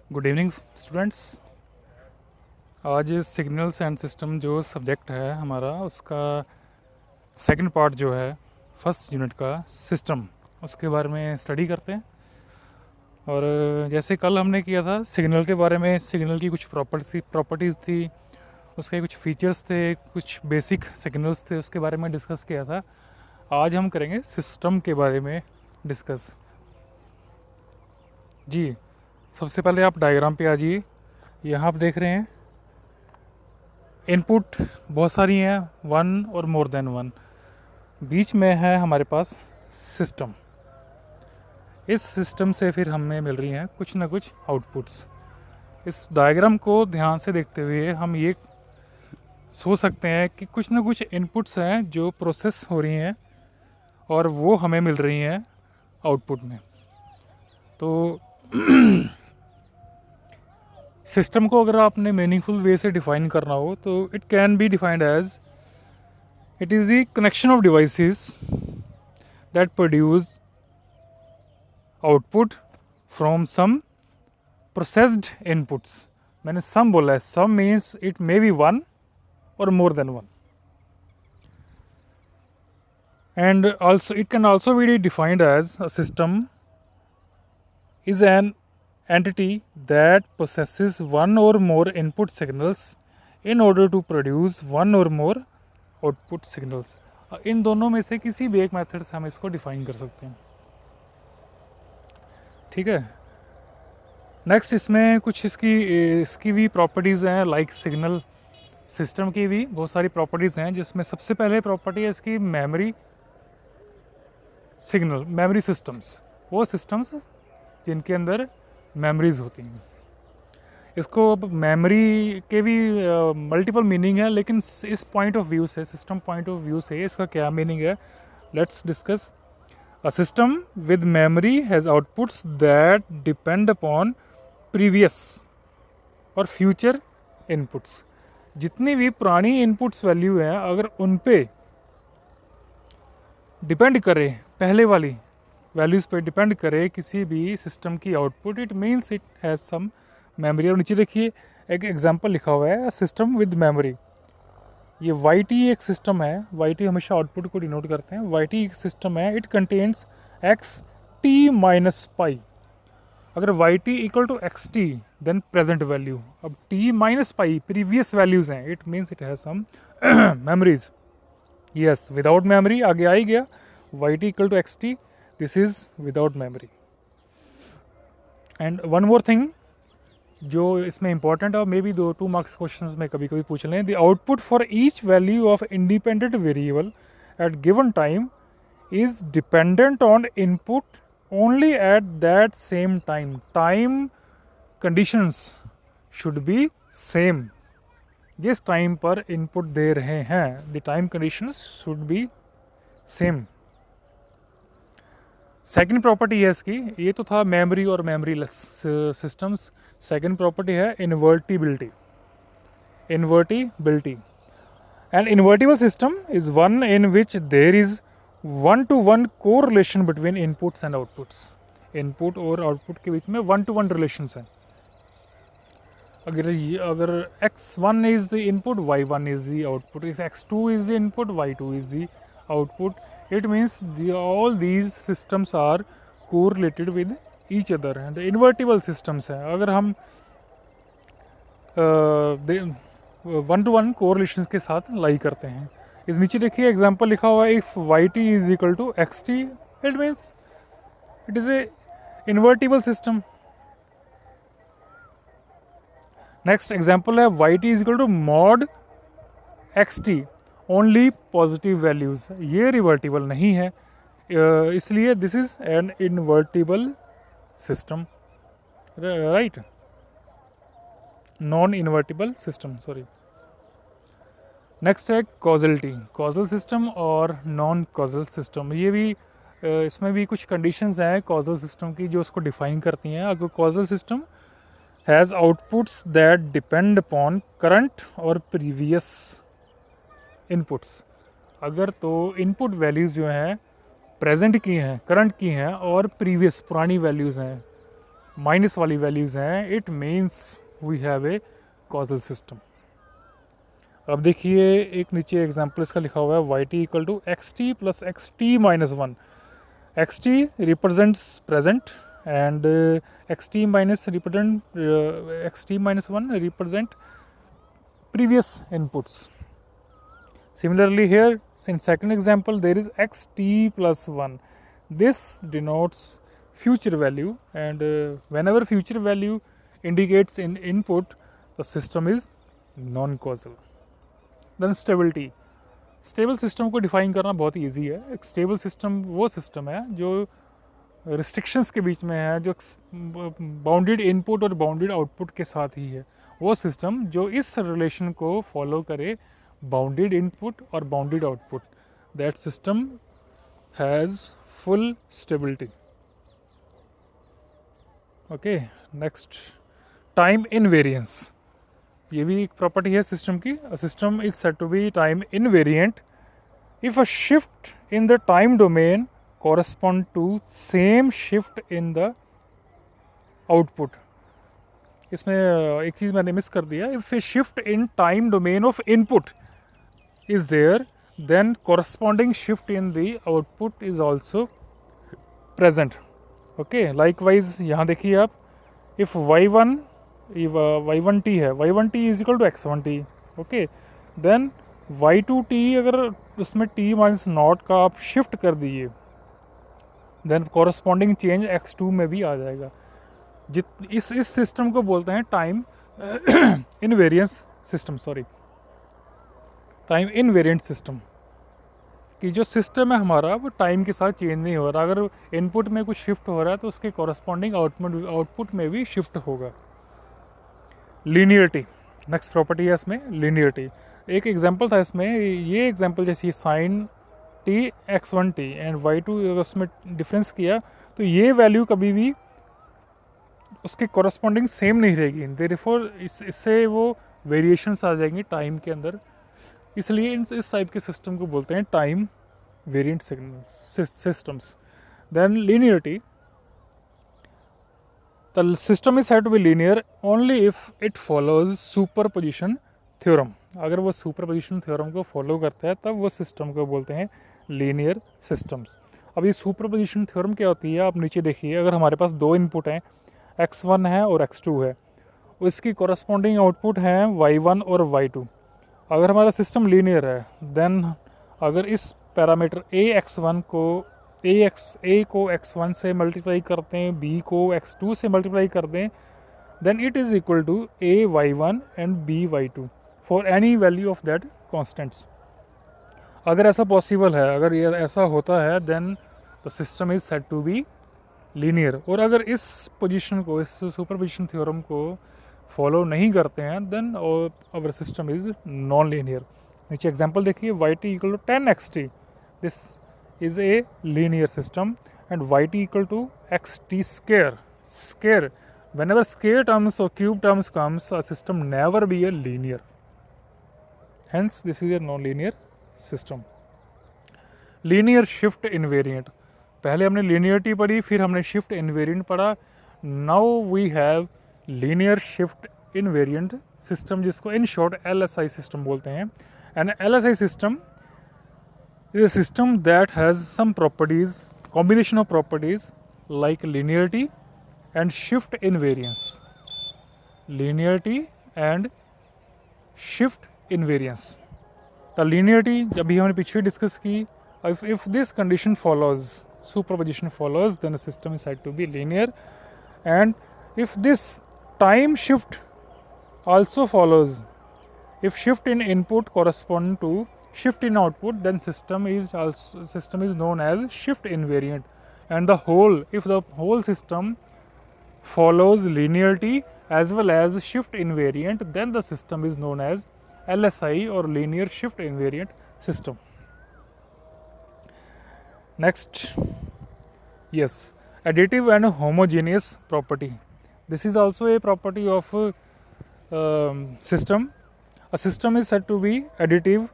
Good evening students. आज signals and system जो subject है हमारा, उसका सेकंड पार्ट जो है फर्स्ट यूनिट का सिस्टम, उसके बारे में स्टडी करते हैं। और जैसे कल हमने किया था सिग्नल के बारे में, सिग्नल की कुछ प्रॉपर्टीज़ थी, उसके कुछ फीचर्स थे, कुछ बेसिक सिग्नल्स थे, उसके बारे में डिस्कस किया था। आज हम करेंगे सिस्टम के बारे में डिस्कस। जी, सबसे पहले आप डायग्राम पे आ जाइए। यहाँ आप देख रहे हैं इनपुट बहुत सारी हैं, वन और मोर देन वन। बीच में है हमारे पास सिस्टम। इस सिस्टम से फिर हमें मिल रही हैं कुछ ना कुछ आउटपुट्स। इस डायग्राम को ध्यान से देखते हुए हम ये सोच सकते हैं कि कुछ ना कुछ इनपुट्स हैं जो प्रोसेस हो रही हैं और वो हमें मिल रही हैं आउटपुट में। तो सिस्टम को अगर आपने मीनिंगफुल वे से डिफाइन करना हो तो it can be defined as it is the connection of devices that produce output from some processed inputs. मैंने सम बोला है, some means it may be one और more than one. And also it can also be defined as a system is an entity that possesses one or more input signals in order to produce one or more output signals. इन दोनों में से किसी भी एक method से हम इसको डिफाइन कर सकते हैं। ठीक है। नेक्स्ट इसमें कुछ इसकी भी प्रॉपर्टीज़ हैं, लाइक सिग्नल सिस्टम की भी बहुत सारी प्रॉपर्टीज़ हैं, जिसमें सबसे पहले प्रॉपर्टी है इसकी मेमोरी सिग्नल, मेमोरी सिस्टम्स। वो सिस्टम्स जिनके अंदर मेमोरीज होती हैं। इसको अब मेमोरी के भी मल्टीपल मीनिंग है, लेकिन इस पॉइंट ऑफ व्यू से, सिस्टम पॉइंट ऑफ व्यू से इसका क्या मीनिंग है, let's discuss. A system with memory has outputs that depend upon previous और फ्यूचर इनपुट्स। जितनी भी पुरानी इनपुट्स वैल्यू हैं, अगर उन पे डिपेंड करे, पहले वाली वैल्यूज़ पे डिपेंड करे किसी भी सिस्टम की output, it means it has some memory. और नीचे देखिए एक एग्जांपल लिखा हुआ है, सिस्टम विद मेमोरी। ये वाई टी एक सिस्टम है, वाई टी हमेशा आउटपुट को डिनोट करते हैं। वाई टी एक सिस्टम है, it contains X T minus pi. अगर Y T equal to X T then present value. अब T minus pi previous values हैं, it means it has some memories. Yes, without memory आगे आ ही गया, Y T equal to X T, this is without memory. And one more thing जो इसमें important है, may be 2 marks question में कभी कभी पूछ लें, the output for each value of independent variable at given time is dependent on input only at that same time. Time conditions should be same. जिस time पर input दे रहे हैं, the time conditions should be same. Second property है इसकी, ये तो था मेमोरी और memory less systems. Second property है invertibility. Invertibility, an invertible system is one in which there is one to one को relation between inputs and outputs. Input और output के बीच में वन टू वन रिलेशंस हैं। अगर x1 is the input, y1 is the output, x2 is the input, y2 is the output, it means all these systems are correlated with each other and invertible systems हैं। अगर हम one two one correlations के साथ लाई करते हैं। इस नीचे देखिए एग्जांपल लिखा हुआ है, if Y T is equal to X T, it means it is a invertible system. Next example है, Y T is equal to mod X T, only positive values. ये रिवर्टिबल नहीं है, इसलिए this is an invertible system, right, non invertible system, sorry. Next है causality, causal system और non causal system. ये भी इसमें भी कुछ कंडीशंस हैं कॉजल सिस्टम की जो उसको डिफाइन करती हैं। अगर causal system has outputs that depend upon current और प्रीवियस इनपुट्स। अगर तो इनपुट वैल्यूज़ जो हैं प्रेजेंट की हैं, करंट की हैं और प्रीवियस पुरानी वैल्यूज़ हैं, माइनस वाली वैल्यूज़ हैं, it means we have a causal system. अब देखिए एक नीचे एग्जाम्पल इसका लिखा हुआ है Y T equal to X T plus X T minus one. X T represents present and xt minus represent xt minus 1 represent previous inputs. Similarly here in second example there is xt plus 1. This denotes future value, and whenever future value indicates in input, the system is non-causal. Then stability. Stable system को define करना बहुत easy है। एक stable system वो system है जो restrictions के बीच में है, जो बाउंडेड इनपुट और बाउंडेड आउटपुट के साथ ही है। वो सिस्टम जो इस रिलेशन को फॉलो करे, बाउंडेड इनपुट और bounded output, that system has full stability. Okay, next time invariance. ये भी एक प्रॉपर्टी है सिस्टम की। A system is said to be time invariant if a shift in the time domain correspond to same shift in the output. इसमें एक चीज़ मैंने miss कर दिया, if a shift in time domain of input is there, then corresponding shift in the output is also present. Okay, likewise यहाँ देखिए आप, if y1 y1t है, y1t is equal to x1t, okay, then y2t अगर उसमें t minus not का आप shift कर दीजिए, देन कॉरस्पॉन्डिंग चेंज x2 में भी आ जाएगा। इस सिस्टम को बोलते हैं time invariance system, sorry time invariant system, कि जो सिस्टम है हमारा वो टाइम के साथ चेंज नहीं हो रहा। अगर इनपुट में कुछ शिफ्ट हो रहा है तो उसके कॉरस्पॉन्डिंग आउटपुट में भी शिफ्ट होगा। लीनियरिटी नेक्स्ट प्रॉपर्टी है इसमें, लीनियरिटी। एक एग्जांपल था इसमें, ये एग्जांपल जैसे sign T x1t and y2 उसमें डिफरेंस किया तो ये वैल्यू कभी भी उसके कॉरस्पॉन्डिंग सेम नहीं रहेगी, देयरफॉर इससे वो वेरिएशंस आ जाएंगी टाइम के अंदर। इसलिए इस टाइप के सिस्टम को बोलते हैं time variant systems. Then linearity, the system is said to be linear only if it follows superposition theorem. अगर वो सुपरपोजिशन थ्योरम को फॉलो करता है तब वो सिस्टम को बोलते हैं लीनियर सिस्टम्स। अब ये सुपरपोजिशन थ्योरम क्या होती है, आप नीचे देखिए, अगर हमारे पास दो इनपुट हैं, x1 है और x2 है, उसकी कॉरस्पॉन्डिंग आउटपुट हैं y1 और y2। अगर हमारा सिस्टम लीनियर है, देन अगर इस पैरामीटर a को x1 से मल्टीप्लाई करते हैं, b को x2 से मल्टीप्लाई कर दें, then it is equal to a y1 and b y2 for any value of that constants. अगर ऐसा पॉसिबल है, अगर ये ऐसा होता है, then the system is said to be linear. और अगर इस पोजीशन को, इस सुपरपोजिशन थ्योरम को फॉलो नहीं करते हैं, then our system is non linear. नीचे एग्जांपल देखिए, y t equal to 10xt, this is a linear system, and y t equal to xt square. whenever square terms or cube terms comes, a system never be a linear, hence this is a non-linear system. Linear shift invariant, पहले हमने linearity पढ़ी, फिर हमने shift invariant पढ़ा। Now we have linear shift invariant system, जिसको in short LSI system बोलते हैं। And LSI system is a system that has some properties, combination of properties like linearity and shift invariance, linearity and shift invariance. The linearity जब भी हमने पीछे discuss की, if this condition follows, superposition follows, then the system is said to be linear. And if this time shift also follows, if shift in input correspond to shift in output, then system is known as shift invariant. And if the whole system follows linearity as well as shift invariant, then the system is known as LSI or linear shift invariant system. Next, yes, additive and homogeneous property. This is also a property of system. A system is said to be additive,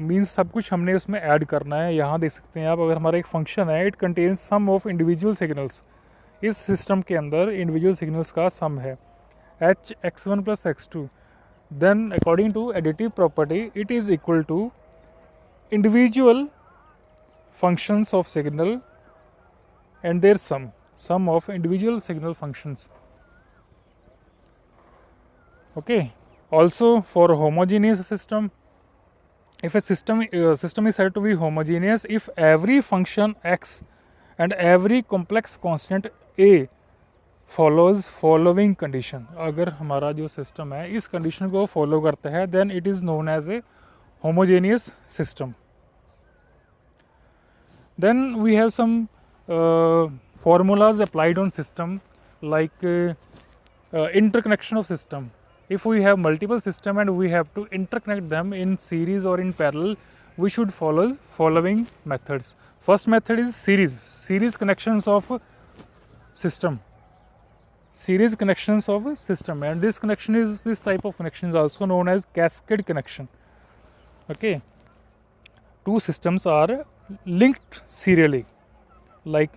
means सब कुछ हमने उसमें add करना है। यहाँ देख सकते हैं आप, अगर हमारा एक फंक्शन है, it contains some of individual signals, इस सिस्टम के अंदर इंडिविजुअल सिग्नल्स का सम है h x1 plus x2, then according to additive property it is equal to individual functions of signal and their sum of individual signal functions. Okay, also for homogeneous system, if a system is said to be homogeneous if every function x and every complex constant a follows following condition. अगर हमारा जो system है इस condition को follow करता है then it is known as a homogeneous system. Then we have some formulas applied on system like interconnection of system. If we have multiple system and we have to interconnect them in series or in parallel, we should follow following methods. First method is series connections of system. Series connections of a system, and this type of connection is also known as cascade connection. Okay, two systems are linked serially, like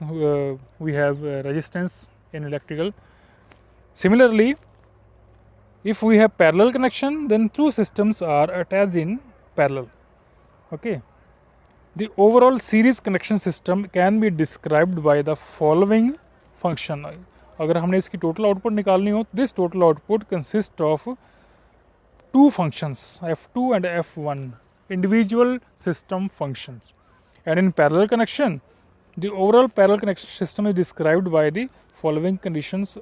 we have resistance in electrical. Similarly, if we have parallel connection, then two systems are attached in parallel. Okay, the overall series connection system can be described by the following function. अगर हमने इसकी total output निकालनी हो, this total output consist of two functions f2 and f1, individual system functions, and in parallel connection the overall parallel connection system is described by the following conditions.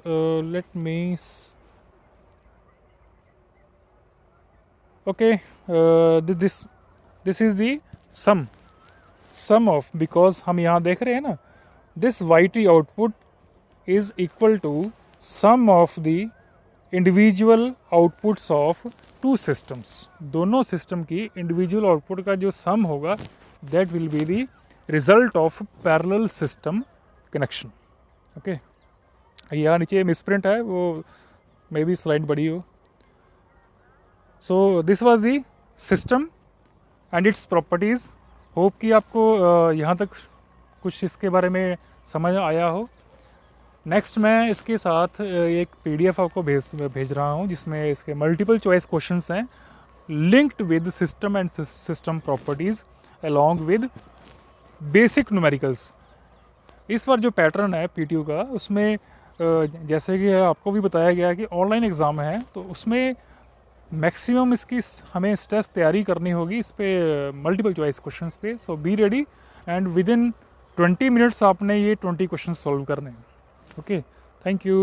This is the sum of, because हम यहाँ देख रहे हैं ना, this yt output is equal to sum of the individual outputs of two systems. दोनों system की individual output का जो सम होगा that will be the result of parallel system connection. Okay, यहाँ नीचे मिसप्रिंट है, वो मे बी स्लाइड बड़ी हो. So this was the system and its properties. Hope कि आपको यहाँ तक कुछ इसके बारे में समझ आया हो. नेक्स्ट मैं इसके साथ एक PDF आपको भेज रहा हूँ जिसमें इसके मल्टीपल चॉइस क्वेश्चंस हैं linked with system and system properties along with basic numericals. इस बार जो पैटर्न है PTU का, उसमें जैसे कि आपको भी बताया गया कि ऑनलाइन एग्ज़ाम है, तो उसमें मैक्सिमम इसकी हमें स्ट्रेस तैयारी करनी होगी इस पे मल्टीपल चॉइस क्वेश्चंस पे. So be ready and within 20 minutes आपने ये 20 क्वेश्चन सॉल्व करने हैं. Okay, thank you.